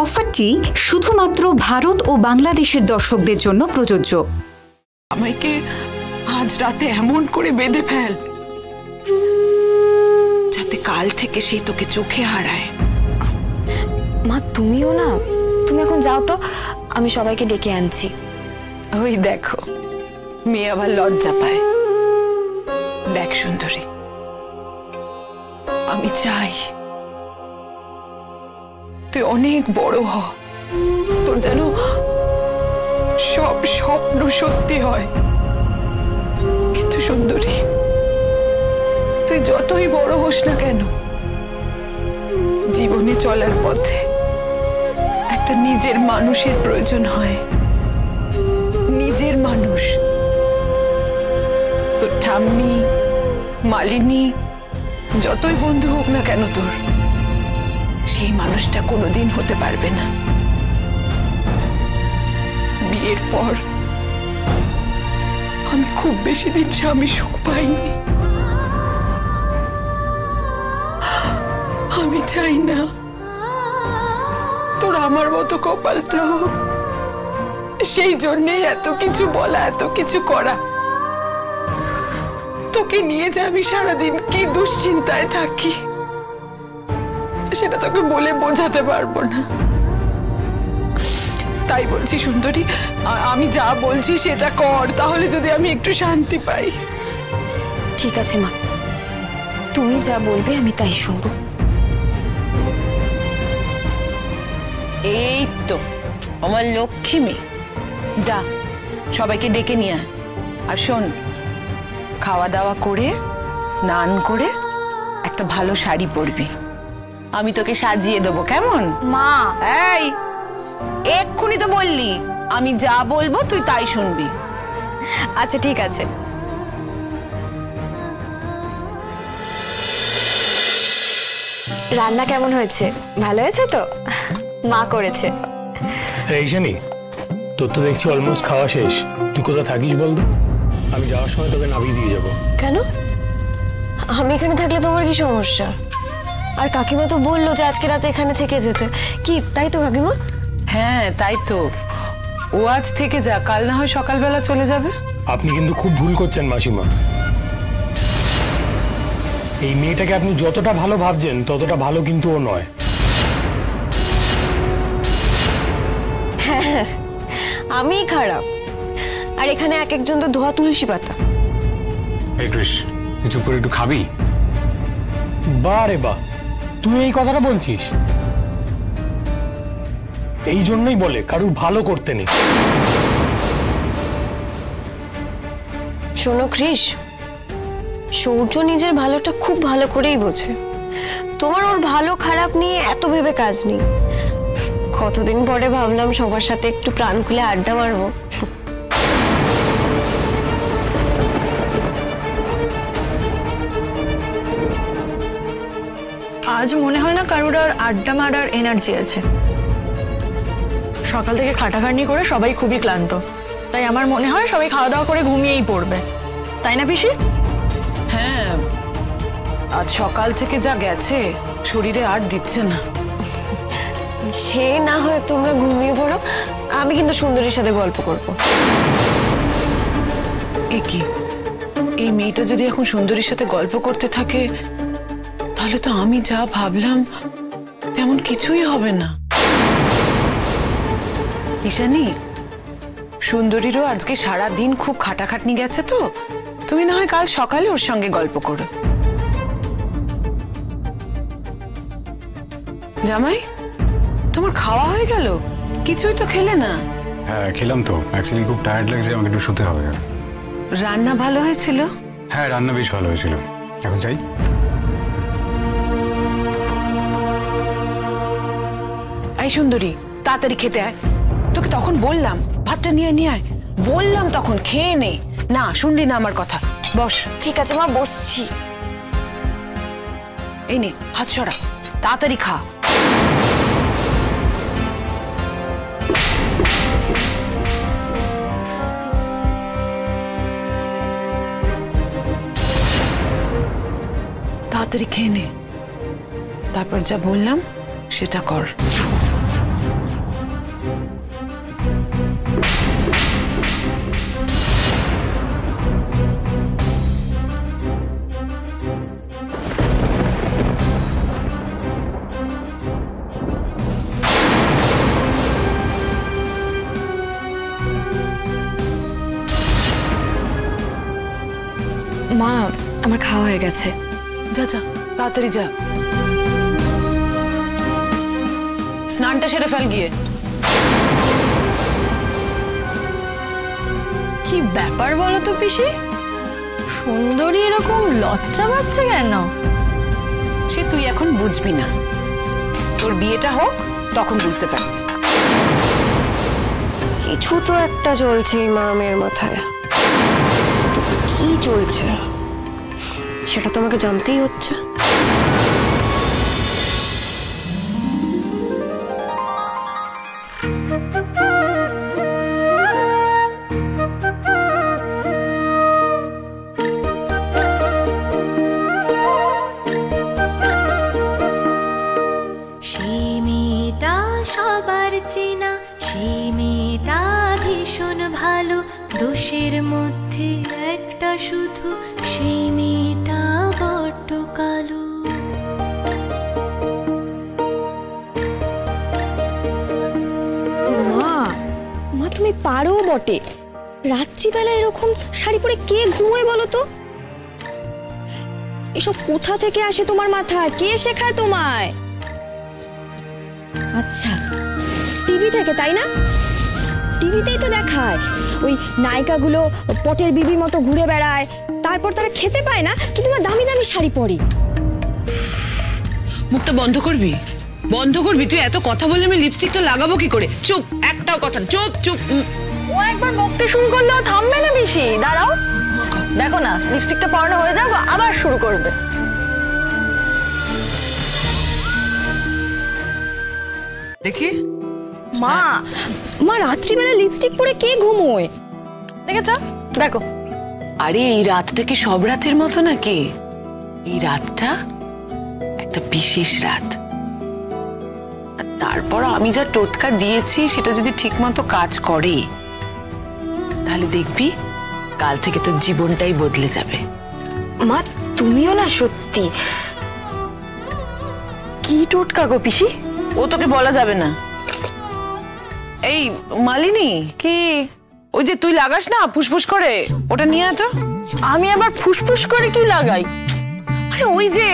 অফারটি শুধুমাত্র ভারত ও বাংলাদেশের দর্শকদের জন্য প্রযোজ্য। আমাকে আজ রাতে এমন করে বেঁধে ফেল যাতে কাল থেকে সেই তোকে চোখে হারায়। মা তুমিও না, তুমি এখন যাও তো, আমি সবাইকে ডেকে আনছি। ওই দেখো মেয়ে আবার লজ্জা পায়। দেখ সুন্দরী, আমি চাই তুই অনেক বড় হ, তোর যেন সব স্বপ্ন সত্যি হয়। কিন্তু সুন্দরী, তুই যতই বড় হোস না কেন, জীবনে চলার পথে একটা নিজের মানুষের প্রয়োজন হয়। নিজের মানুষ। তোর ঠাম্মি, মালিনী যতই বন্ধু হোক না কেন, তোর সেই মানুষটা কোনোদিন হতে পারবে না। বিয়ের পর আমি খুব বেশি দিন স্বামী সুখ পাইনি। আমি চাই না তোর আমার মতো কপালটা হোক। সেই জন্যেই এত কিছু বলা, এত কিছু করা। তোকে নিয়ে যে আমি সারাদিন কি দুশ্চিন্তায় থাকি সেটা তোকে বলে বোঝাতে পারবো না। তাই বলছি সুন্দরী, আমি যা বলছি সেটা কর, তাহলে যদি আমি একটু শান্তি পাই। ঠিক আছে মা, তুমি যা বলবে আমি তাই শুনবো। এই তো আমার লক্ষ্মী মেয়ে, যা সবাইকে ডেকে নিয়ে আয়। আর শোন, খাওয়া দাওয়া করে স্নান করে একটা ভালো শাড়ি পরবি, আমি তোকে সাজিয়ে দেবো, কেমন? মা এই এক্ষুনি তো বললি আমি যা বলবো তুই তাই শুনবি। আচ্ছা ঠিক আছে। রান্না কেমন হয়েছে? ভালো হয়েছে তো? মা করেছে। এই জানি, তোর তো দেখছি অলমোস্ট খাওয়া শেষ। তুই কোথায় থাকিস বলতো? আমি যাওয়ার সময় তোকে নামিয়ে দিয়ে যাবো। কেন? আমি এখানে থাকলে তোমার কি সমস্যা? আর কাকিমা তো বললো যে আজকে রাতে এখানে থেকে যেতে। কি তাই তো কাকিমা? হ্যাঁ তাই তো, ও আজ থেকে যা, কাল না হয় সকালবেলা চলে যাবে। আপনি কিন্তু খুব ভুল করছেন মাসিমা। এই মেয়েটাকে আপনি যতটা ভালো ভাবছেন ততটা ভালো কিন্তু ও নয়। হ্যাঁ, আমি খারাপ, আর এখানে এক একজন তো ধোয়া তুলসী পাতা। এই কৃষ, তুই চুপ করে একটু খাবি? বা রে বা, তুই এই কথাটা বলছিস? এই জন্যই বলে কারুর ভালো করতে নেই। শোনো কৃষ, সূর্য নিজের ভালোটা খুব ভালো করেই বোঝে। তোমার ওর ভালো খারাপ নিয়ে এত ভেবে কাজ নেই। কতদিন পরে ভাবলাম সবার সাথে একটু প্রাণ খুলে আড্ডা মারবো। আজ মনে হয় না কারোর আর আড্ডা মারার এনার্জি আছে। সকাল থেকে খাটাখাটনি করে সবাই খুবই ক্লান্ত, তাই আমার মনে হয় সবাই খাওয়া দাওয়া করে ঘুমিয়েই পড়বে, তাই না পিসি? হ্যাঁ, আজ সকাল থেকে যা গেছে শরীরে আর দিচ্ছে না। সে না হয় তোমরা ঘুমিয়ে পড়ো, আমি কিন্তু সুন্দরীর সাথে গল্প করব। এ কি, এই মেয়েটা যদি এখন সুন্দরীর সাথে গল্প করতে থাকে তাহলে তো আমি যা ভাবলাম তেমন কিছুই হবে না। ঈশানী, সুন্দরীরও আজকে সারা দিন খুব খাটাখাটনি গেছে, তো তুমি না হয় কাল সকালে ওর সঙ্গে গল্প করো। জামাই, তোমার খাওয়া হয়ে গেল? কিছুই তো খেলে না। হ্যাঁ খেলাম তো, অ্যাকচুয়ালি খুব টায়ার্ড লাগছে, আমাকে একটু শুতে হবে। রান্না ভালো হয়েছিল? হ্যাঁ রান্না বেশ ভালো হয়েছিল। এখন যাই। এই সুন্দরী, তাড়াতাড়ি খেতে আয়। তোকে তখন বললাম ভাতটা নিয়ে নিয়ে আয়, বললাম তখন খেয়ে নে। না শুনলি না আমার কথা, বস। ঠিক আছে মা, বসছি। এই নে হাত সরা, তাড়াতাড়ি খা। তাড়াতাড়ি খেয়ে নে, তারপর যা বললাম সেটা কর। মা, আমার খাওয়া হয়ে গেছে। যা যা তাড়াতাড়ি যা, স্নানটা সেরে ফেল গিয়ে। কি ব্যাপার বলো তো পিসি, সুন্দরী এরকম লজ্জা পাচ্ছে কেন? সে তুই এখন বুঝবি না, তোর বিয়েটা হোক তখন বুঝতে পারবি। কিছু তো একটা চলছে এই মা মেয়ের মাথায়। কি চলছে সেটা তোমাকে জানতেই হচ্ছে। সেই মেয়েটা সবার চেনা, সেই মেয়েটা ভীষণ ভালো, দোষের মধ্যে একটা শুধু, সেই মেয়েটা বড্ড কালো। মা, মা তুমি পারো বটে। রাত্রিবেলা এরকম শাড়ি পরে কে ঘুমোয় বলো তো? এসব কোথা থেকে আসে তোমার মাথায়? কে শেখায় তোমায়? আচ্ছা, টিভি থেকে, তাই না? টিভিতেই তো দেখায় ওই নায়িকাগুলো পটের বিবির মতো ঘুরে বেড়ায়, তারপর তারা খেতে পায় না কিন্তু দামি দামি শাড়ি পরে। মুখটা বন্ধ করবি, বন্ধ করবি। তুই এত কথা বললে আমি লিপস্টিকটা লাগাবো কি করে? চুপ, একটাও কথা না, চুপ চুপ। ও একবার বকতে শুরু করলেও থামবে না পিসি। দাঁড়াও, দেখো না লিপস্টিকটা পরানো হয়ে যাবে, আবার শুরু করবে। দেখি মা, মা রাত্রিবেলা লিপস্টিক পরে কে ঘুমোয়? দেখেছ? দেখো। আরে এই রাতটা কি সব রাতের মতো নাকি? এই রাতটা একটা বিশেষ রাত। আর তারপর আমি যা টোটকা দিয়েছি সেটা যদি ঠিক মতো কাজ করে তাহলে দেখবি কাল থেকে তোর জীবনটাই বদলে যাবে। মা তুমিও না সত্যি। কি টোটকা গো পিসি? ও তোকে বলা যাবে না। এই মালিনী, কি? ওই যে তুই লাগাস না ফুসফুস করে, ওটা নিয়ে আয় তো। আমি আবার ফুসফুস করে কি লাগাই? আরে ওই যে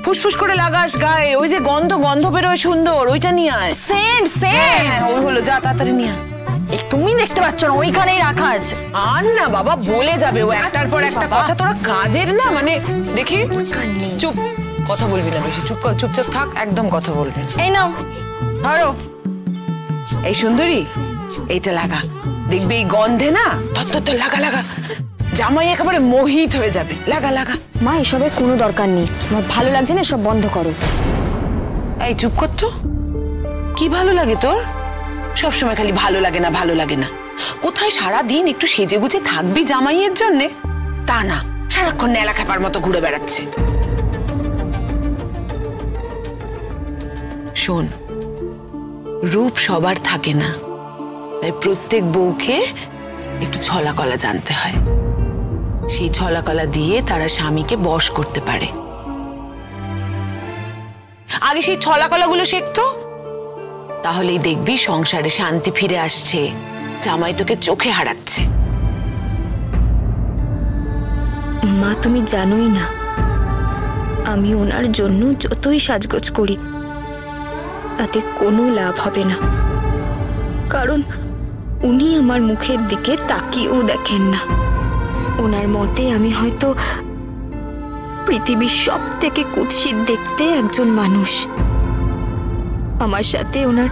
ফুসফুস করে লাগাস গায়ে, ওই যে গন্ধ গন্ধ বেরোয় সুন্দর, ওইটা নিয়ে আয়। Scent, scent. হ্যাঁ ওই হলো, যা তাড়াতাড়ি নিয়ে আয়। তুমি দেখতে পাচ্ছ না ওইখানেই রাখা আছে। আর না বাবা, বলে যাবে ও একটার পর একটা কথা। তোরা কাজের না মানে, দেখি চুপ, কথা বলবি না বেশি, চুপ কর, চুপচাপ থাক, একদম কথা বলবি না। এই নাও ধরো। এই সুন্দরী, এইটা লাগা, দেখবি এই গন্ধে না ধর লাগা লাগা, জামাই একেবারে মোহিত হয়ে যাবে। লাগা লাগা। মা এসবের কোনো দরকার নেই, আমার ভালো লাগছে না, সব বন্ধ করো। এই চুপ কর তো, কি ভালো লাগে তোর? সবসময় খালি ভালো লাগে না ভালো লাগে না। কোথায় সারা দিন একটু সেজে গুজে থাকবি জামাইয়ের জন্যে? তা না, সারাক্ষণ নেলা খাপার মতো ঘুরে বেড়াচ্ছে। শোন, রূপ সবার থাকে না, তাই প্রত্যেক বউকে একটু ছলা কলা জানতে হয়। সেই ছলা কলা দিয়ে তারা স্বামীকে বশ করতে পারে। আগে সেই ছলা কলাগুলো শিখতো, তাহলেই দেখবি সংসারে শান্তি ফিরে আসছে, জামাই তোকে চোখে হারাচ্ছে। মা তুমি জানোই না, আমি ওনার জন্য যতই সাজগোজ করি তাতে কোনো লাভ হবে না, কারণ উনি আমার মুখের দিকে তাকিয়েও দেখেন না। ওনার মতে আমি হয়তো পৃথিবীর সব থেকে কুৎসিত দেখতে একজন মানুষ। আমার সাথে ওনার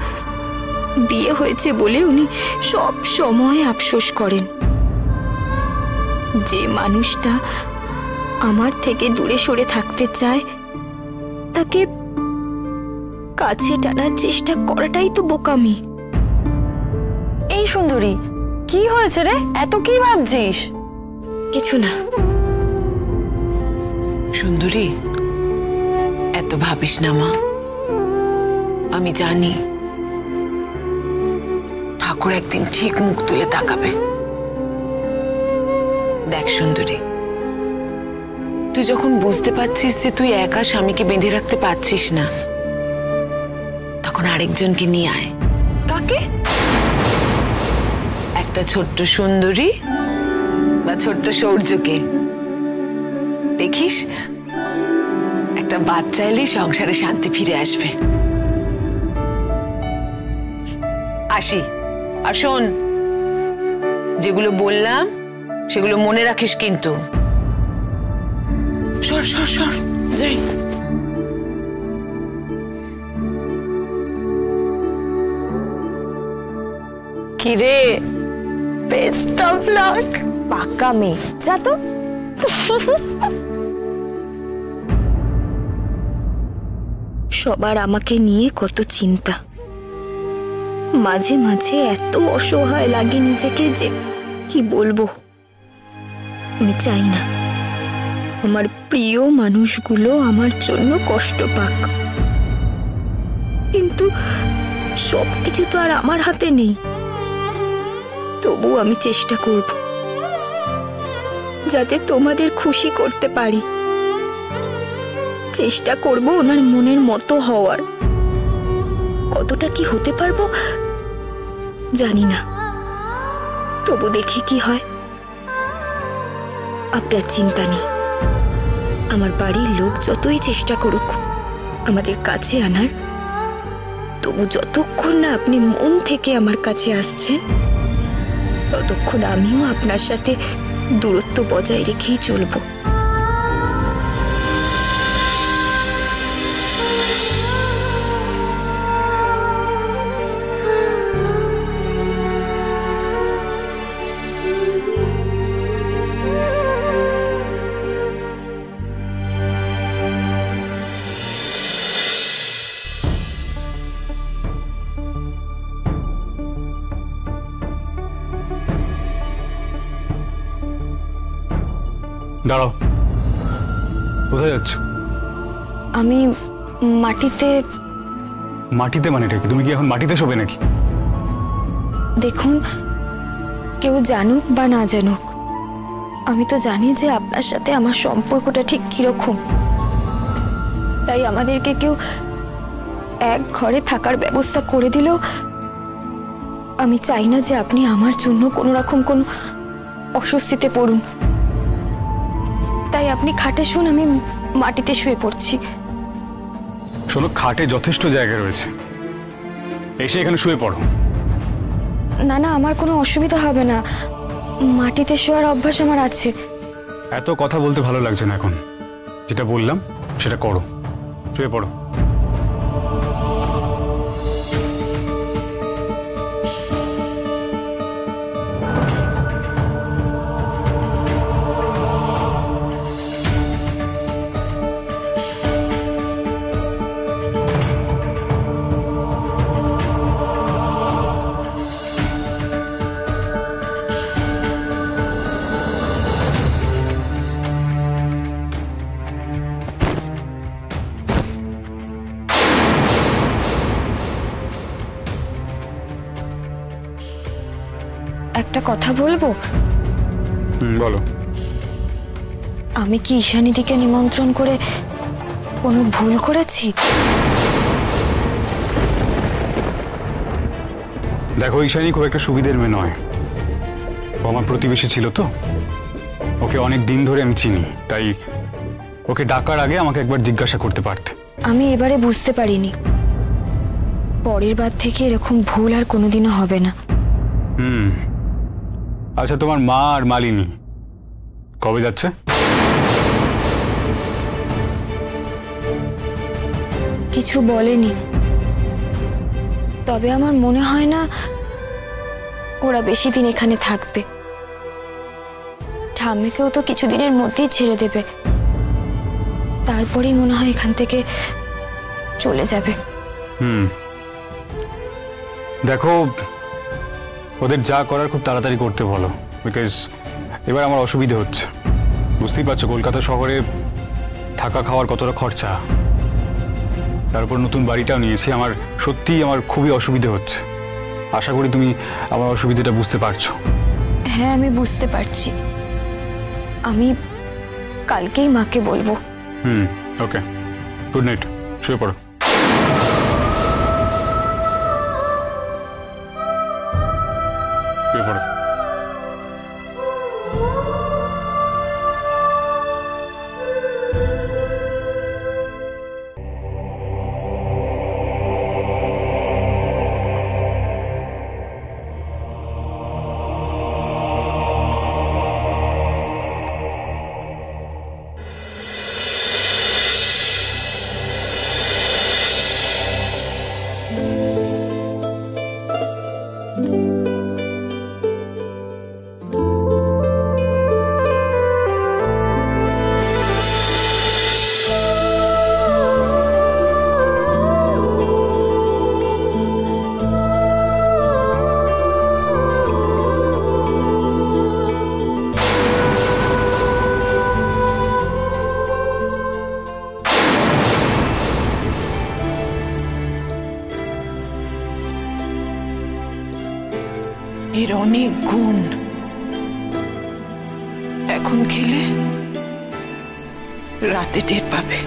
বিয়ে হয়েছে বলে উনি সব সময় আফসোস করেন। যে মানুষটা আমার থেকে দূরে সরে থাকতে চায় তাকে কাছে টানার চেষ্টা করাটাই তো বোকামি। এই সুন্দরী, কি হয়েছে রে? এত কি ভাবছিস? কিছু না। সুন্দরী, এত ভাবিস না মা। আমি জানি করে একদিন ঠিক মুখ তুলে তাকাবে। দেখ সুন্দরী, তুই যখন বুঝতে পারছিস যে তুই একা স্বামীকে বেঁধে রাখতে পারছিস না, তখন আরেকজনকে নিয়ে আয়। কাকে? একটা ছোট্ট সুন্দরী বা ছোট্ট সৌর্যকে। দেখিস একটা বাচ্চা এলেই সংসারে শান্তি ফিরে আসবে। আসি। আর শোন, যেগুলো বললাম সেগুলো মনে রাখিস কিন্তু। সর সর সর, যাই। কিরে, বেস্ট অফ লাক। পাকা মেয়ে, যা তো। সবার আমাকে নিয়ে কত চিন্তা, মাঝে মাঝে এত অসহায় লাগে নিজেকে যে কি বলবো। আমি চাই না আমার প্রিয় মানুষগুলো আমার জন্য কষ্ট পাক, কিন্তু সবকিছু তো আর আমার হাতে নেই। তবু আমি চেষ্টা করব যাতে তোমাদের খুশি করতে পারি। চেষ্টা করব ওনার মনের মতো হওয়ার। কতটা কি হতে পারবো জানি না, তবু দেখি কি হয়। আপনার চিন্তা নেই, আমার বাড়ির লোক যতই চেষ্টা করুক আমাদের কাছে আনার, তবু যতক্ষণ না আপনি মন থেকে আমার কাছে আসছেন ততক্ষণ আমিও আপনার সাথে দূরত্ব বজায় রেখেই চলবো। দাঁড়াও, কোথায় যাচ্ছ? আমি মাটিতে। মাটিতে মানেটা কি? তুমি কি এখন মাটিতে শোবে নাকি? দেখুন, কেউ জানুক বা না জানুক, আমি তো জানি যে আপনার সাথে আমার সম্পর্কটা ঠিক কিরকম। তাই আমাদেরকে কেউ এক ঘরে থাকার ব্যবস্থা করে দিলেও আমি চাই না যে আপনি আমার জন্য কোনো রকম কোনো অস্বস্তিতে পড়ুন। তাই আপনি খাটে শুন, আমি মাটিতে শুয়ে পড়ছি। শোনো, খাটে যথেষ্ট জায়গা রয়েছে, এসে এখানে শুয়ে পড়ো। না না, আমার কোনো অসুবিধা হবে না, মাটিতে শোয়ার অভ্যাস আমার আছে। এত কথা বলতে ভালো লাগছে না এখন, যেটা বললাম সেটা করো, শুয়ে পড়ো। একটা কথা বলবো? বলো। আমি কি ঈশানীদিকে নিমন্ত্রণ করে কোনো ভুল করেছি? দেখো, ঈশানী খুব একটা সুবিধের মেয়ে নয়, ও আমার প্রতিবেশী ছিল তো, ওকে অনেক দিন ধরে আমি চিনি, তাই ওকে ডাকার আগে আমাকে একবার জিজ্ঞাসা করতে পারতে। আমি এবারে বুঝতে পারিনি, পরের বার থেকে এরকম ভুল আর কোনোদিনও হবে না। আচ্ছা, তোমার মা আর মালিনী কবে যাচ্ছে? কিছু বলেনি, তবে আমার মনে হয় না ওরা বেশি দিন এখানে থাকবে। ঠাম্মিকেও তো কিছুদিনের মধ্যেই ছেড়ে দেবে, তারপরেই মনে হয় এখান থেকে চলে যাবে। দেখো, ওদের যা করার খুব তাড়াতাড়ি করতে বলো, বিকজ এবার আমার অসুবিধে হচ্ছে। বুঝতেই পারছো কলকাতা শহরে থাকা খাওয়ার কতটা খরচা, তারপর নতুন বাড়িটাও নিয়েছি, আমার সত্যিই আমার খুবই অসুবিধে হচ্ছে। আশা করি তুমি আমার অসুবিধাটা বুঝতে পারছো। হ্যাঁ, আমি বুঝতে পারছি। আমি কালকেই মাকে বলবো। ওকে, গুড নাইট, শুয়ে পড়ো। শুয়ে পড়ো। এর অনেক গুণ, এখন খেলে রাতে টের পাবে।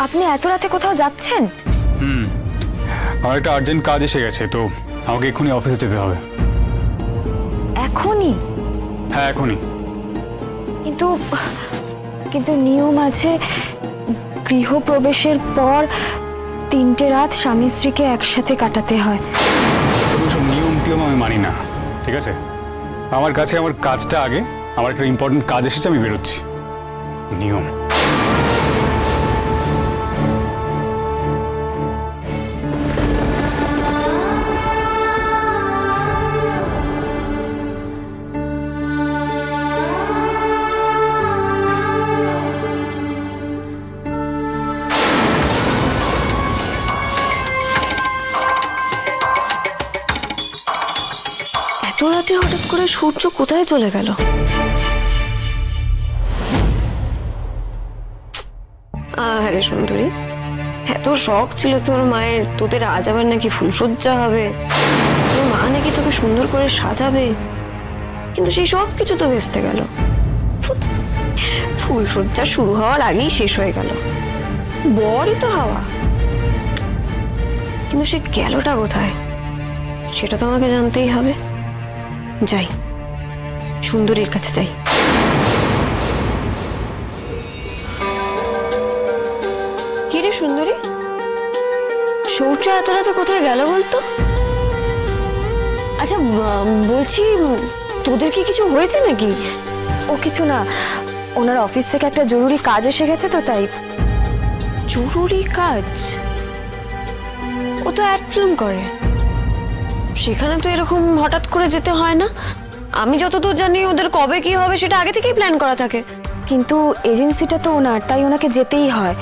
আপনি এত রাতে কোথাও যাচ্ছেন? আমার একটা আর্জেন্ট কাজ এসে গেছে, তো আমাকে এক্ষুনি অফিসে যেতে হবে। এখনই? হ্যাঁ, এখনই। কিন্তু কিন্তু নিয়ম আছে, গৃহপ্রবেশের পর 3টে রাত স্বামী স্ত্রীকে একসাথে কাটাতে হয়। সব নিয়ম টিয়ম আমি মানি না, ঠিক আছে? আমার কাছে আমার কাজটা আগে, আমার একটা ইম্পর্টেন্ট কাজ এসেছে, আমি বেরোচ্ছি। নিয়ম এত রাতে হঠাৎ করে সূর্য কোথায় চলে গেল? আরে সুন্দরী, এত শখ ছিল তোর মায়ের তোদের আজ আবার নাকি ফুলসজ্জা হবে, তোর মা নাকি তোকে সুন্দর করে সাজাবে, কিন্তু সেই সব কিছু তো ভেস্তে গেল। ফুলসজ্জা শুরু হওয়ার আগেই শেষ হয়ে গেল। বরই তো হাওয়া, কিন্তু সে গেলটা কোথায় সেটা তো আমাকে জানতেই হবে। যাই, সুন্দরীর কাছে যাই। কি রে সুন্দরী, সূর্য এত রাতে কোথায় গেল বলতো? আচ্ছা বলছি, তোদের কি কিছু হয়েছে নাকি? ও কিছু না, ওনার অফিস থেকে একটা জরুরি কাজ এসে গেছে তো তাই। জরুরি কাজ? ও তো অ্যাড ফিল্ম করে, সেখানে তো এরকম হঠাৎ করে যেতে হয় না। আমি যতদূর জানি ওদের কবে কি হবে সেটা আগে থেকেই প্ল্যান করা থাকে। কিন্তু এজেন্সিটা তো ওনার, তাই ওনাকে যেতেই হয়।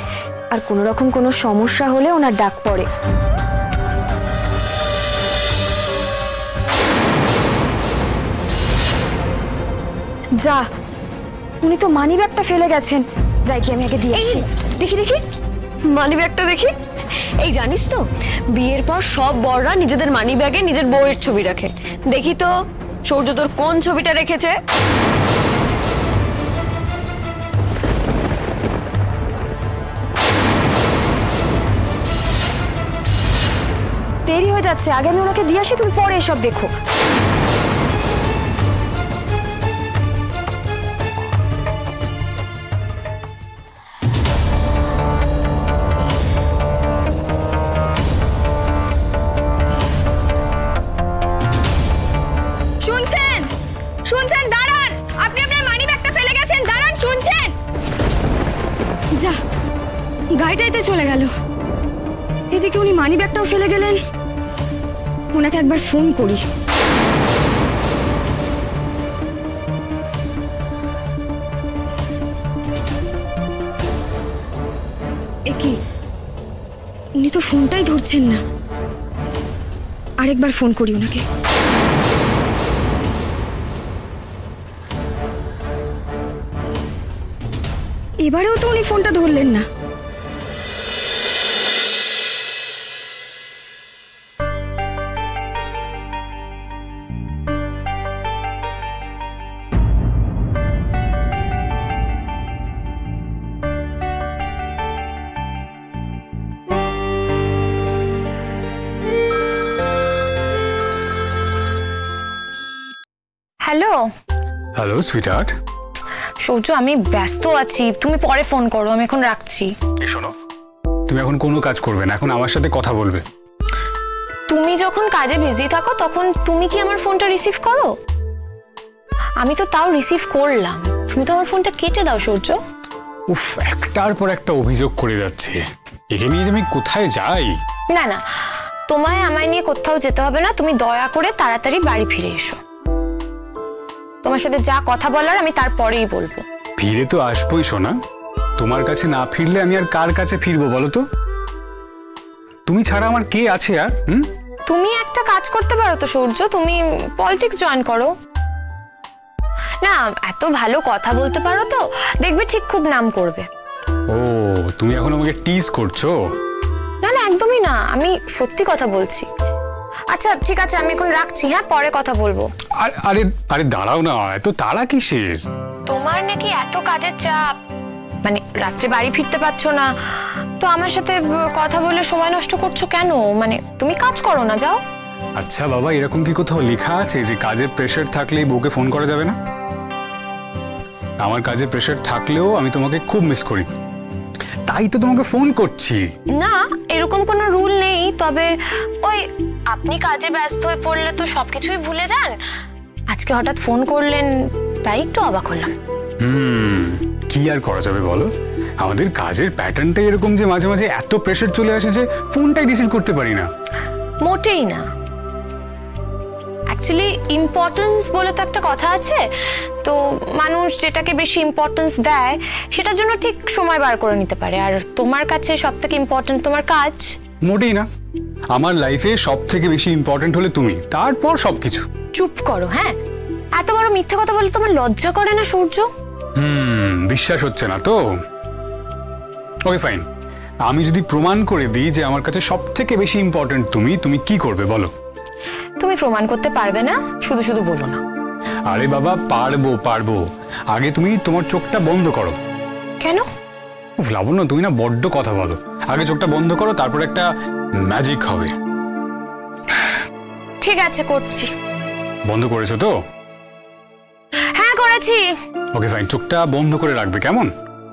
আর কোনো রকম কোনো সমস্যা হলে ওনার ডাক পড়ে। যা, উনি তো মানি ব্যাগটা ফেলে গেছেন। যাই কি আমি আগে দিয়ে আসি। দেখি দেখি মানি ব্যাগটা দেখি। এই জানিস তো, বিয়ের পর সব বররা নিজেদের মানি ব্যাগে নিজের বউয়ের ছবি রাখে। দেখি তো সূর্য তোর কোন ছবিটা রেখেছে? দেরি হয়ে যাচ্ছে, আগে আমি ওনাকে দিয়ে আসি, তুমি পরে এসব দেখো। শুনছেন? শুনছেন? দাঁড়ান, আপনি আপনার মানি ব্যাগটা ফেলে গেছেন, দাঁড়ান, শুনছেন? যা, গাড়িটাইতে চলে গেল। এদিকে উনি মানি ব্যাগটাও ফেলে গেলেন। ওনাকে একবার ফোন করি। কি, উনি তো ফোনটাই ধরছেন না। আরেকবার ফোন করি ওনাকে। এবারেও তো উনি ফোনটা ধরলেন না। হ্যালো। Hello sweetheart. সূর্য, আমি ব্যস্ত আছি, তুমি পরে ফোন করো, আমি এখন রাখছি। শোনো, তুমি এখন কোনো কাজ করবে না, এখন আমার সাথে কথা বলবে। তুমি যখন কাজে বিজি থাকো তখন তুমি কি আমার ফোনটা রিসিভ করো? আমি তো তাও রিসিভ করলাম, তুমি তো আমার ফোনটা কেটে দাও সূর্য। উফ, একটার পর একটা অভিযোগ করে যাচ্ছে, একে নিয়ে যে আমি কোথায় যাই। না না, তোমায় আমায় নিয়ে কোথাও যেতে হবে না, তুমি দয়া করে তাড়াতাড়ি বাড়ি ফিরে এসো। তোমার সাথে যা কথা বলার আমি তারপরেই বলবো। ফিরে তো আসবোই সোনা, তোমার কাছে না ফিরলে আমি আর কার কাছে ফিরবো বলো তো? তুমি ছাড়া আমার কে আছে আর? তুমি একটা কাজ করতে পারো তো সূর্য, তুমি পলিটিক্স জয়েন করো না। এত ভালো কথা বলতে পারো তো, দেখবে ঠিক খুব নাম করবে। ও, তুমি এখন আমাকে টিজ করছো? না না, একদমই না, আমি সত্যি কথা বলছি। আচ্ছা ঠিক আছে, আমি এখন রাখছি, হ্যাঁ পরে কথা বলবো। আরে আরে দাঁড়াও না, এত তাড়া কিসের? তোমার নাকি এত কাজের চাপ, মানে রাত্রে বাড়ি ফিরতে পারছো না, তো আমার সাথে কথা বলে সময় নষ্ট করছো কেন? মানে তুমি কাজ করো না, যাও। আচ্ছা বাবা, এরকম কি কোথাও লেখা আছে যে কাজের প্রেশার থাকলেই বউকে ফোন করা যাবে না? আমার কাজের প্রেশার থাকলেও আমি তোমাকে খুব মিস করি, তাই তো তোমাকে ফোন করছি। না, এরকম কোনো রুল নেই, তবে ওই আপনি কাজে ব্যস্ত হয়ে পড়লে তো সবকিছুই ভুলে যান। আজকে হঠাৎ ফোন করলেন, তাই একটু অবাক হলাম। কি আর করা যাবে বলো, আমাদের কাজের প্যাটার্নটাই এরকম যে মাঝে মাঝে এত প্রেশার চলে আসে যে ফোনটাই রিসিভ করতে পারি না। মোটেই না, অ্যাকচুয়ালি ইম্পর্টেন্স বলে তো একটা কথা আছে, তো মানুষ যেটাকে বেশি ইম্পর্টেন্স দেয় সেটার জন্য ঠিক সময় বার করে নিতে পারে। আর তোমার কাছে সব থেকে ইম্পর্টেন্ট তোমার কাজ। মোটেই না, আমার লাইফে সব থেকে বেশি ইম্পর্টেন্ট হলে তুমি, তারপর সবকিছু। চুপ করো, হ্যাঁ, এত বড় মিথ্যে কথা বলে তোমার লজ্জা করে না সূর্য? বিশ্বাস হচ্ছে না তো? ওকে ফাইন, আমি যদি প্রমাণ করে দিই যে আমার কাছে সব থেকে বেশি ইম্পর্টেন্ট তুমি, তুমি কি করবে বলো? তুমি প্রমাণ করতে পারবে না, শুধু শুধু বলো না। আরে বাবা, পারবো পারবো, আগে তুমি তোমার চোখটা বন্ধ করো। কেন? লাবণ্য, তুমি না বড্ড কথা বলো, আগে চোখটা বন্ধ করো, তারপর একটা ম্যাজিক হবে। ঠিক আছে, করছি। বন্ধ করেছো তো? হ্যাঁ করেছি। ওকে ফাইন, চোখটা বন্ধ করে রাখবে, কেমন?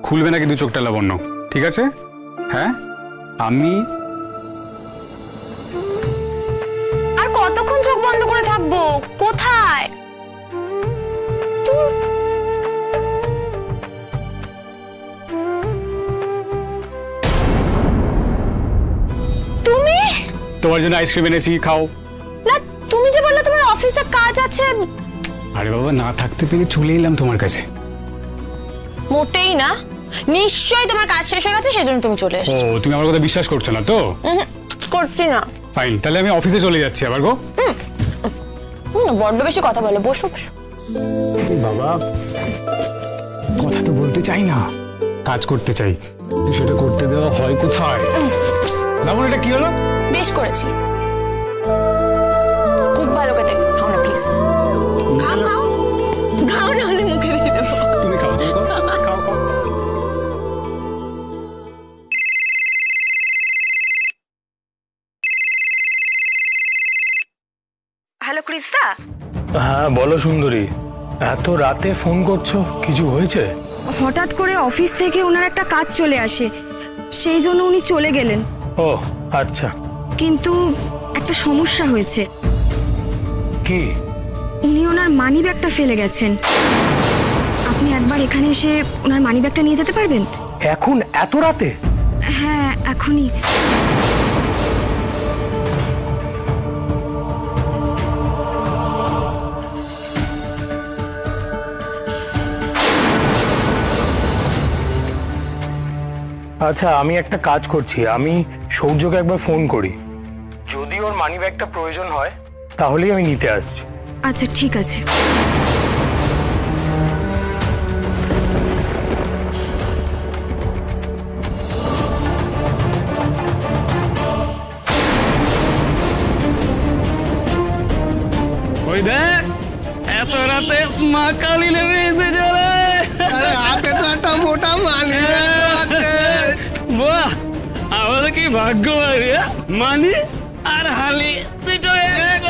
খুলবে না কিন্তু চোখটা লাবণ্য, ঠিক আছে? হ্যাঁ, আমি আর কতক্ষণ চোখ বন্ধ করে থাকবো? কোথায় তুমি? তোমার জন্য আইসক্রিম এনেছি, খাও। না, তুমি যে বললে তোমার অফিসে কাজ আছে। আরে বাবা, না থাকতে পেরে চলে এলাম তোমার কাছে। মোটেই না, নিশ্চয়ই তোমার কাজ শেষ হয়ে গেছে, সেজন্য তুমি চলে এসেছো। ও, তুমি আমার কথা বিশ্বাস করছো না তো? করছি না। ফাইন, তাহলে আমি অফিসে চলে যাচ্ছি আবার গো। বড্ড বেশি কথা বলো, বসো বসো। বাবা, কথা তো বলতে চাই না, কাজ করতে চাই, সেটা করতে দেওয়া হয় কোথায়? লাবণ, এটা কি হলো? বেশ করেছি, খুব ভালো খেতে, খাও না প্লিজ। খাও না হলে মুখে দিয়ে দেবো। তুমি খাও, তুমি খাও, খাও। হ্যালো ক্রিস্তা। হ্যাঁ বলো সুন্দরী, এত রাতে ফোন করছো, কিছু হয়েছে? হঠাৎ করে অফিস থেকে ওনার একটা কাজ চলে আসে, সেই জন্য উনি চলে গেলেন। ও আচ্ছা। কিন্তু একটা সমস্যা হয়েছে। কি? উনি ওনার মানি ব্যাগটা ফেলে গেছেন। আপনি একবার এখানে এসে ওনার মানি ব্যাগটা নিয়ে যেতে পারবেন? এখন এত রাতে? হ্যাঁ এখনই। আচ্ছা আমি একটা কাজ করছি, আমি সৌর্যকে একবার ফোন করি, যদি ওর মানি ব্যাগটা প্রয়োজন হয় তাহলেই আমি নিতে আসছি। আচ্ছা ঠিক আছে। ওই দেখ এত রাতে মা কালী নেমে এসেছে রে। আরে হাতে তো একটা মোটা মানি আছে। বাহ, আমাদের কি ভাগ্য রে, মানি আর হালি দুটো এক।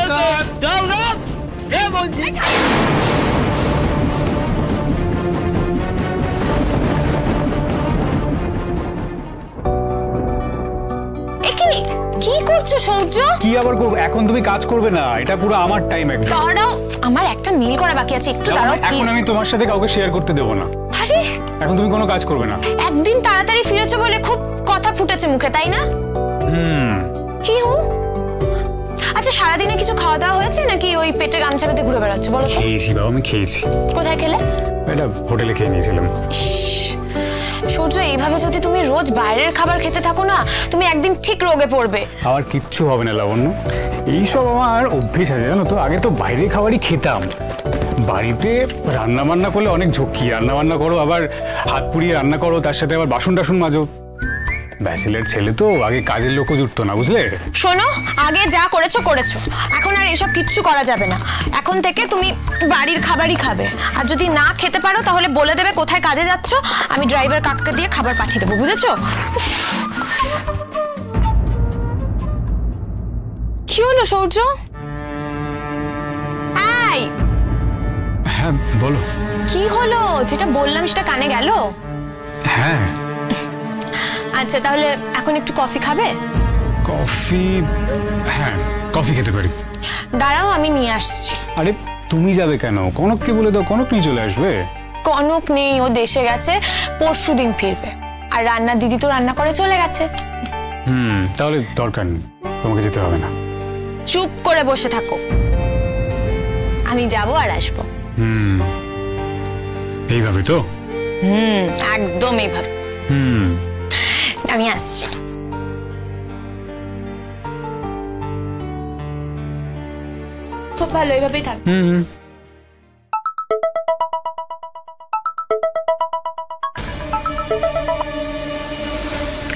চল না এ বলছি। কি করছো সূর্য? কি আবার করবো? এখন তুমি কাজ করবে না, এটা পুরো আমার টাইম একদম। দাঁড়াও, আমার একটা মিল করা বাকি আছে, একটু দাঁড়াও এখন প্লিজ। আমি তোমার সাথে কাউকে শেয়ার করতে দেবো না। আরে এখন তুমি কোনো কাজ করবে না। একদিন তাড়াতাড়ি ফিরেছো বলে খুব কথা ফুটেছে মুখে, তাই না? কি হু? আচ্ছা সারাদিনে কিছু খাওয়া দাওয়া হয়েছে নাকি ওই পেটে গামছা বেঁধে ঘুরে বেড়াচ্ছ বলো তো? খেয়েছি বাবা, আমি খেয়েছি। কোথায় খেলে? এটা হোটেলে খেয়ে নিয়েছিলাম। সূর্য, এইভাবে যদি তুমি রোজ বাইরের খাবার খেতে থাকো না, তুমি একদিন ঠিক রোগে পড়বে। আমার কিচ্ছু হবে না লাবণ্য, এইসব আমার অভ্যেস আছে জানো তো। আগে তো বাইরের খাবারই খেতাম। বাড়িতে রান্না বান্না করলে অনেক ঝক্কি, রান্না বান্না করো আবার হাত পুড়িয়ে রান্না করো, তার সাথে আবার বাসন টাসন মাজো। ব্যাচেলার ছেলে তো, আগে কাজের লোকও জুটতো না, বুঝলে? শোনো, আগে যা করেছো করেছো, এখন আর এসব কিচ্ছু করা যাবে না। এখন থেকে তুমি বাড়ির খাবারই খাবে, আর যদি না খেতে পারো তাহলে বলে দেবে কোথায় কাজে যাচ্ছ, আমি ড্রাইভার কাকাকে দিয়ে খাবার পাঠিয়ে দেবো, বুঝেছো? কি হলো সূর্য? এই হ্যাঁ বলো। কি হলো? যেটা বললাম সেটা কানে গেল? হ্যাঁ। আচ্ছা তাহলে এখন একটু কফি খাবে? কফি? হ্যাঁ কফি খেতে পারি। দাঁড়াও আমি নিয়ে আসছি। আরে তুমি যাবে কেন? কনককে বলে দাও, কনক নিয়ে চলে আসবে। কনক নেই, ও দেশে গেছে, পরশুদিন ফিরবে। আর রান্নার দিদি তো রান্না করে চলে গেছে। তাহলে দরকার নেই, তোমাকে যেতে হবে না। চুপ করে বসে থাকো, আমি যাবো আর আসবো। এইভাবে তো? একদম এইভাবে। আমি আসছি। খুব ভালো, এইভাবেই থাক।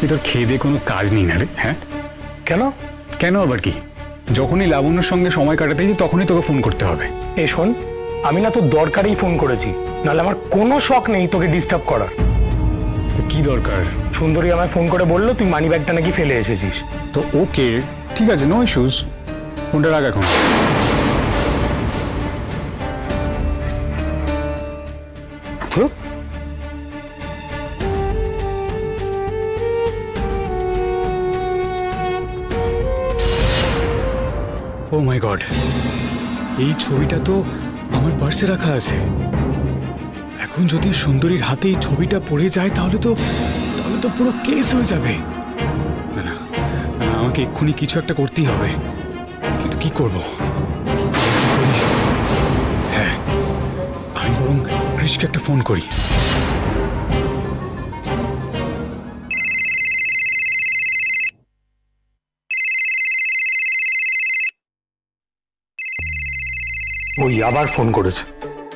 তোর খেয়ে দিয়ে কোনো কাজ নেই না রে? হ্যাঁ কেন? কেন আবার কি? যখনই লাবণ্যর সঙ্গে সময় কাটাতে যাই তখনই তোকে ফোন করতে হবে। এই শোন, আমি না তোর দরকারেই ফোন করেছি, নাহলে আমার কোনো শখ নেই তোকে ডিস্টার্ব করার। তো কি দরকার? সুন্দরী আমায় ফোন করে বললো তুই মানি ব্যাগটা নাকি ফেলে এসেছিস। তো ওকে ঠিক আছে, নো ইস্যুস, ফোনটা রাখ এখন। ও মাই গড, এই ছবিটা তো আমার পার্সে রাখা আছে। এখন যদি সুন্দরীর হাতে এই ছবিটা পড়ে যায় তাহলে তো পুরো কেস হয়ে যাবে। না না, আমাকে এক্ষুনি কিছু একটা করতেই হবে, কিন্তু কি করব? হ্যাঁ, আমি বরং কৃষকে একটা ফোন করি। ওই আবার ফোন করেছে,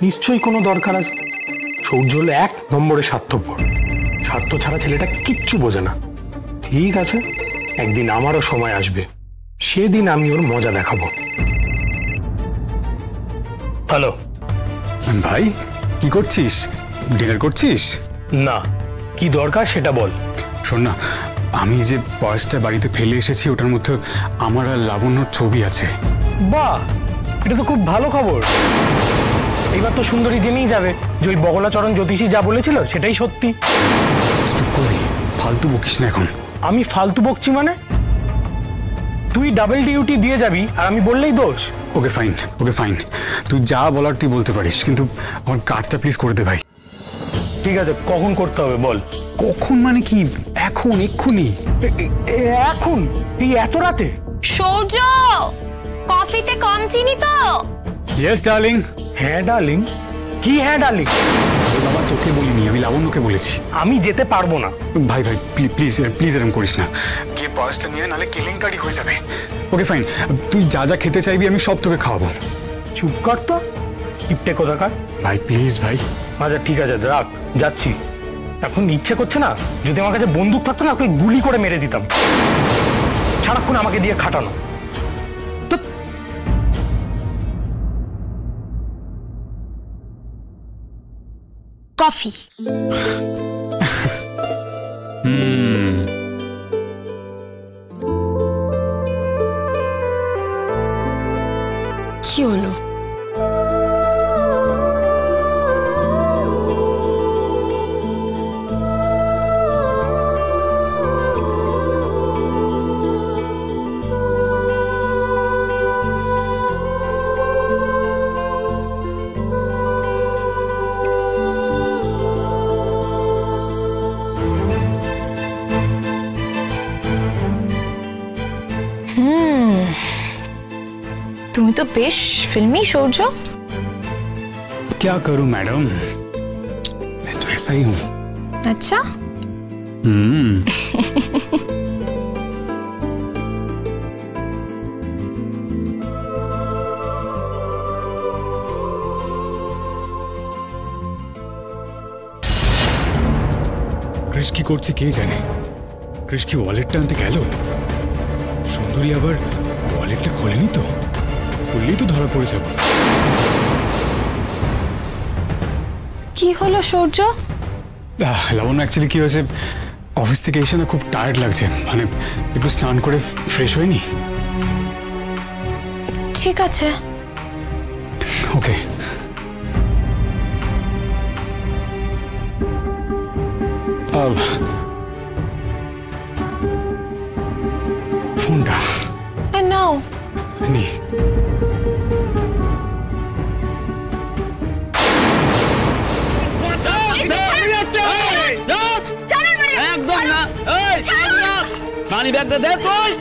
নিশ্চয়ই কোনো দরকার আছে। সৌর্য হলো 1 নম্বরে স্বার্থপর, স্বার্থ ছাড়া ছেলেটা কিচ্ছু বোঝে না। ঠিক আছে, একদিন আমারও সময় আসবে, সেদিন আমি ওর মজা দেখাবো। হ্যালো ভাই কি করছিস? ডিনার করছিস? না, কি দরকার সেটা বল। শোন না, আমি যে পার্সটা বাড়িতে ফেলে এসেছি ওটার মধ্যে আমার আর লাবণ্যর ছবি আছে। বাহ, এটা তো খুব ভালো খবর। এইবার তো সুন্দরী জেনেই যাবে যে ওই বগলাচরণ জ্যোতিষী যা বলেছিল সেটাই সত্যি। চুপ করবি, ফালতু বকিস না এখন। আমি ফালতু বকছি মানে? তুই ডাবল ডিউটি দিয়ে যাবি আর আমি বললেই দোষ? ওকে ফাইন, ওকে ফাইন, তুই যা বলার তুই বলতে পারিস, কিন্তু আমার কাজটা প্লিজ করে দে ভাই। ঠিক আছে, কখন করতে হবে বল? কখন মানে কি? এখন, এক্ষুনি। এখন? এই এত রাতে? সূর্য, কফিতে কম চিনি তো? Yes darling. হ্যাঁ ডার্লিং? কি হ্যাঁ ডার্লিং? বাবা তোকে বলিনি, আমি লাবণ্যকে বলেছি। আমি যেতে পারবো না। ভাই ভাই প্লিজ প্লিজ এরকম করিস না, গিয়ে পার্সটা নিয়ে নাহলে কেলেঙ্কারি হয়ে যাবে। ওকে ফাইন, তুই যা যা খেতে চাইবি আমি সব তোকে খাওয়াবো। চুপ কর তো, ইপটে কোথাকার। ভাই প্লিজ ভাই। আচ্ছা ঠিক আছে, রাখ, যাচ্ছি। এখন ইচ্ছে করছে না, যদি আমার কাছে বন্দুক থাকতো না ওকে গুলি করে মেরে দিতাম। সারাক্ষণ আমাকে দিয়ে খাটানো। কফি। কি হলো? তুমি তো বেশ फिल्मी সূর্য। क्या करूं मैडम, मैं तो ऐसा ही हूं। अच्छा। ক্রিস কি করছে কে জানে? ক্রিস কি ওয়ালেটটা আনতে গেল? সুন্দরী আবার ওয়ালেটটা খোলেনি তো? খুললেই তো ধরা পড়ে যাবো। কি হলো সূর্য? লাবণ্য অ্যাকচুয়ালি কি হয়েছে, অফিস থেকে এসে না খুব টায়ার্ড লাগছে, মানে একটু স্নান করে ফ্রেশ হয়নি। ঠিক আছে, ওকে। ফোনটা নাও। নি। একদম না, পানি ব্যাগটা দে তুই।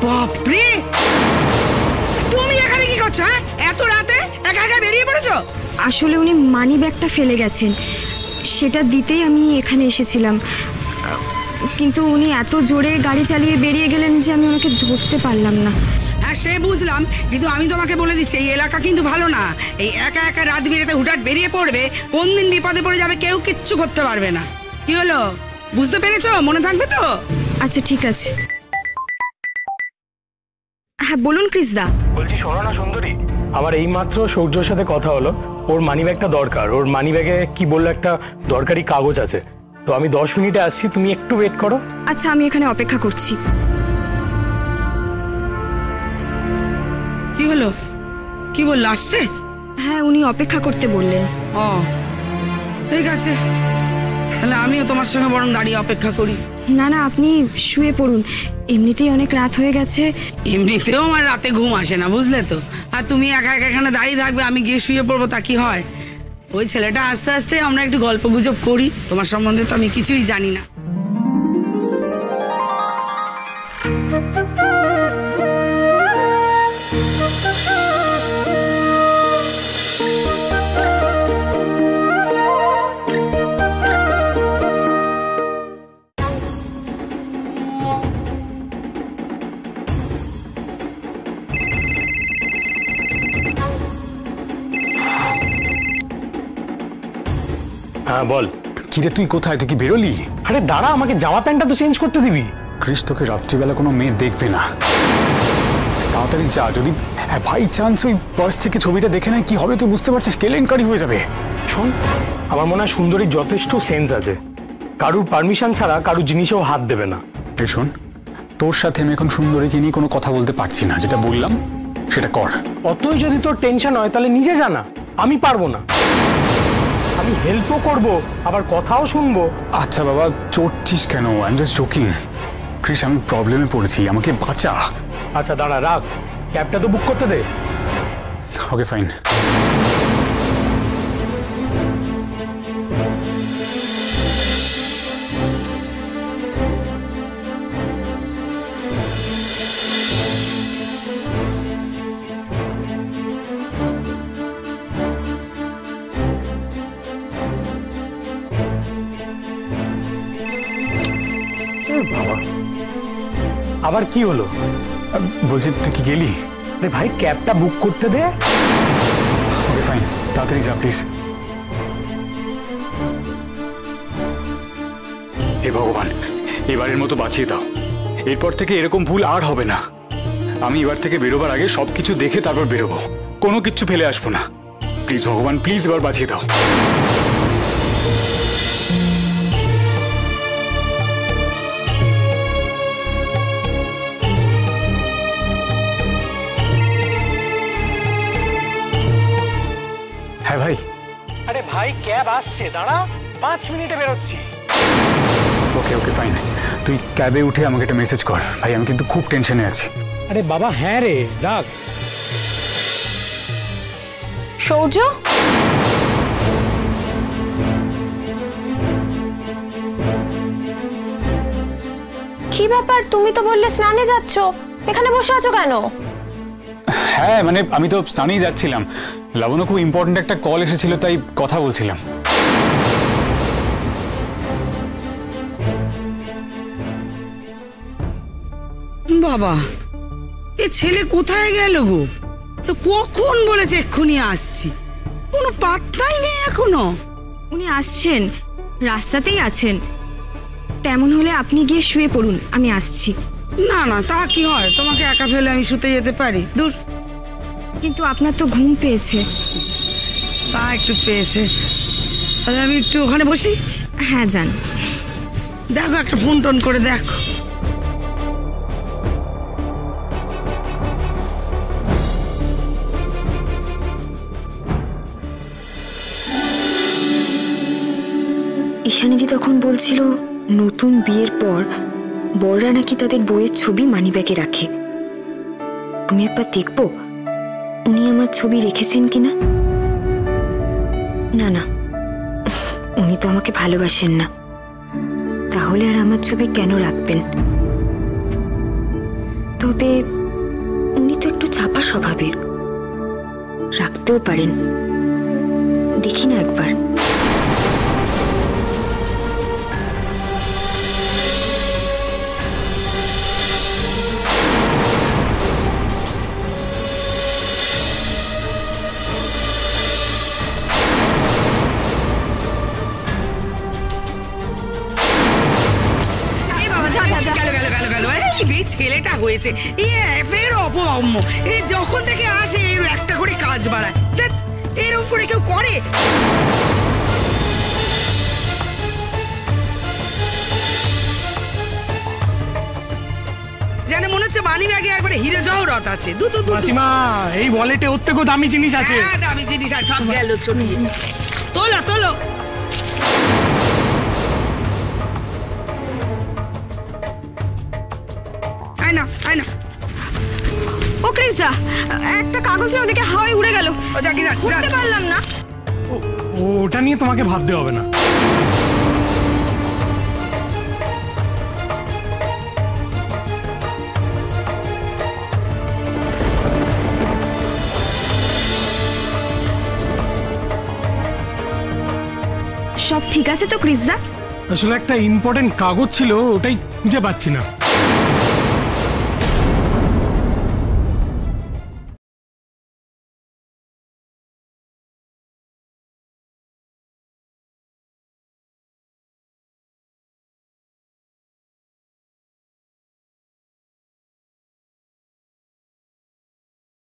বাপরে, তুমি এখানে কি করছো? এত রাতে একা একা বেরিয়ে পড়েছো? আসলে উনি মানি ব্যাগটা ফেলে গেছেন, সেটা দিতেই আমি এখানে এসেছিলাম, কিন্তু উনি এত জোরে গাড়ি চালিয়ে বেরিয়ে গেলেন যে আমি ওনাকে ধরতে পারলাম না। হ্যাঁ সে বুঝলাম, কিন্তু আমি তোমাকে বলে দিচ্ছি এই এলাকা কিন্তু ভালো না। এই একা একা রাত বিরেতে হুটহাট বেরিয়ে পড়বে, কোন দিন বিপদে পড়ে যাবে কেউ কিচ্ছু করতে পারবে না। কি হলো, বুঝতে পেরেছো? মনে থাকবে তো? আচ্ছা ঠিক আছে। হ্যাঁ বলুন ক্রিসদা। বলছি শোনো না সুন্দরী, আমার এইমাত্র সূর্যর সাথে কথা হলো, ওর মানি ব্যাগটা দরকার। ওর মানি ব্যাগে কি বললো, একটা দরকারি কাগজ আছে, তো আমি 10 মিনিটে আসছি, তুমি একটু ওয়েট করো। আচ্ছা আমি এখানে অপেক্ষা করছি। কি হলো, কি বললো, আসছে? হ্যাঁ উনি অপেক্ষা করতে বললেন। ও ঠিক আছে, তাহলে আমিও তোমার সঙ্গে বরং দাঁড়িয়ে অপেক্ষা করি। না না আপনি শুয়ে পড়ুন, এমনিতেই অনেক রাত হয়ে গেছে। এমনিতেও আমার রাতে ঘুম আসে না, বুঝলে তো। আর তুমি একা একা এখানে দাঁড়িয়ে থাকবে, আমি গিয়ে শুয়ে পড়বো, তা কি হয়? ওই ছেলেটা আস্তে আস্তে আমরা একটু গল্প গুজব করি, তোমার সম্বন্ধে তো আমি কিছুই জানি না। হ্যাঁ বল। কিরে তুই কোথায়? তুই কি বেরোলি? আরে দাঁড়া, আমাকে জামা প্যান্টটা তো চেঞ্জ করতে দিবি। ক্রিস, তোকে রাত্রিবেলা কোনো মেয়ে দেখবে না, তাড়াতাড়ি যা। যদি বাই চান্স ওই পার্স থেকে ছবিটা দেখে নেয় কি হবে তুই বুঝতে পারছিস? কেলেঙ্কারি হয়ে যাবে। শোন, আমার মনে হয় সুন্দরীর যথেষ্ট সেন্স আছে, কারুর পারমিশন ছাড়া কারুর জিনিসেও হাত দেবে না। এই শোন, তোর সাথে আমি এখন সুন্দরীকে নিয়ে কোনো কথা বলতে পারছি না, যেটা বললাম সেটা কর। অতই যদি তোর টেনশন হয় তাহলে নিজে জানা, আমি পারবো না। আমি হেল্পও করব, আবার কথাও শুনবো। আচ্ছা বাবা, চড়ছিস কেন? I am just joking. Chris, আমি প্রবলেমে পড়েছি, আমাকে বাঁচা। আচ্ছা দাঁড়া, রাখ, ক্যাবটা তো বুক করতে দে। Okay fine. বাবা, আবার কি হলো? বলছি তুই কি গেলি? আরে ভাই, ক্যাবটা বুক করতে দে। ওকে ফাইন, তাড়াতাড়ি যা প্লিজ। হে ভগবান, এবারের মতো বাঁচিয়ে দাও। এরপর থেকে এরকম ভুল আর হবে না। আমি এবার থেকে বেরোবার আগে সবকিছু দেখে তারপর বেরোবো, কোনো কিচ্ছু ফেলে আসবো না। প্লিজ ভগবান, প্লিজ এবার বাঁচিয়ে দাও। হ্যাঁ ভাই। আরে ভাই, ক্যাব আসছে, দাঁড়া, 5 মিনিটে বেরোচ্ছি। ওকে ওকে ফাইন, তুই ক্যাবে উঠে আমাকে একটা মেসেজ কর ভাই, আমি কিন্তু খুব টেনশনে আছি। আরে বাবা, হ্যাঁ রে, রাখ। সৌর্য, কি ব্যাপার? তুমি তো বললে স্নানে যাচ্ছ, এখানে বসে আছো কেন? হ্যাঁ মানে আমি তো স্নানেই যাচ্ছিলাম, লাবণ্য খুব ইম্পর্টেন্ট একটা কল এসেছিল তাই কথা বলছিলাম। বাবা, এ ছেলে কোথায় গেল গো? তো কখন বলেছে এক্ষুনি আসছি, কোনো পাত্তাই নেই এখনো। উনি আসছেন, রাস্তাতেই আছেন। তেমন হলে আপনি গিয়ে শুয়ে পড়ুন, আমি আসছি। না না, তা কি হয়? তোমাকে একা ফেলে আমি শুতে যেতে পারি? দূর। কিন্তু আপনার তো ঘুম পেয়েছে। তা একটু পেয়েছে, তাহলে আমি একটু ওখানে বসি। হ্যাঁ যান। দেখো, একটা ফোন টোন করে দেখো। ঈশানীদি তখন বলছিল নতুন বিয়ের পর বড়রা নাকি তাদের বইয়ের ছবি মানিব্যাগে রাখে। আমি একবার দেখব উনি আমার ছবি রেখেছেন কিনা। না না, উনি তো আমাকে ভালোবাসেন না, তাহলে আর আমার ছবি কেন রাখবেন? তবে উনি তো একটু চাপা স্বভাবের, রাখতেও পারেন। দেখি না একবার। ছেলেটা হয়েছে অপম্য, যখন থেকে আসে একটা করে কাজ বাড়ায়, এরকম করে কেউ করে? যেন মনে হচ্ছে মানি ব্যাগে একবারে হিরে জহরত আছে। মাসিমা, এই ওয়ালেটে ওর থেকেও দামি জিনিস আছে। দামি জিনিস আছে, সব গেল ছড়িয়ে। তোলো তোলো। ও ক্রিসা, একটা কাগজ নিয়ে ওদিকে হাওয়ায় উড়ে গেল, উঠতে পারলাম না। ওটা নিয়ে তোমাকে ভাবতে হবে না। সব ঠিক আছে তো ক্রিসদা? আসলে একটা ইম্পর্টেন্ট কাগজ ছিল, ওটাই খুঁজে পাচ্ছি না।